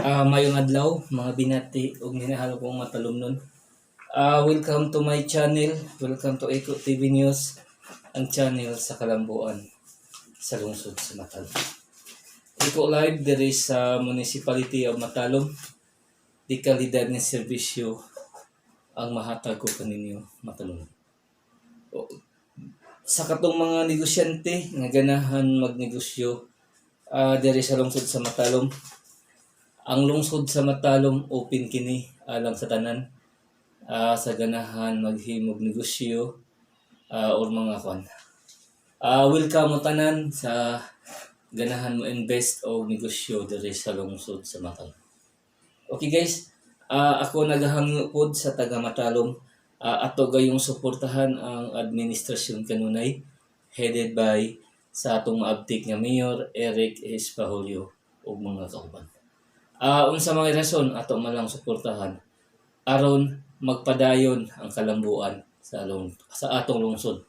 Mayong adlaw, mga binati ug minahal kong matalumnon. Welcome to my channel. Welcome to Eco TV News, ang channel sa kalambuan sa lungsod sa Matalom. Eco Live diri sa Municipality of Matalom. Di kalidad ng serbisyo ang mahatag ko kaninyo Matalom. Sa katong mga negosyante nga ganahan magnegosyo diri sa lungsod sa Matalom. Ang lungsod sa Matalom open kini alang sa tanan sa ganahan maghimog negosyo or mga kwan. Welcome mo tanan sa ganahan mo invest o negosyo diri sa lungsod sa Matalom. Okay guys, ako nagahangyo pod sa taga Matalom. Ato gayong suportahan ang administrasyon kanunay headed by sa atong maabtik nga Mayor Eric Espahulio ug mga kauban. Unsa mga rason ato malang suportahan aron magpadayon ang kalambuan sa atong lungsod.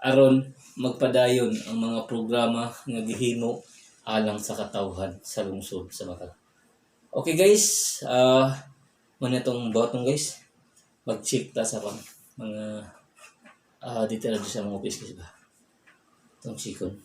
Aron magpadayon ang mga programa nga gihimo alang sa katawhan sa lungsod sa Matalom. Okay guys, muna itong botong guys. Mag-check ta sa mga detail sa mga office guys ba. Itong chikon.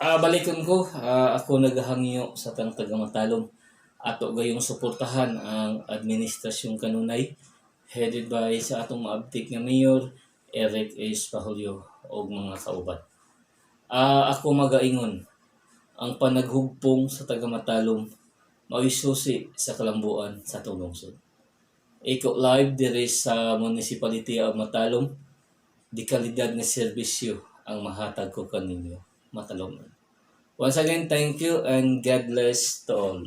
Balikon ko, ako naghangyo sa taga Matalom. Ato gayong suportahan ang administrasyon kanunay headed by sa atong maabtik nga Mayor Eric Espahulio o mga kauban. Ako magaingon ang panaghugpong sa taga Matalom mao'y susi sa kalambuan sa atong lungsod. Eco Live diri sa Municipality of Matalom, di kalidad nga serbisyo ang mahatag ko kaninyo Matalom. Once again, thank you and God bless to all.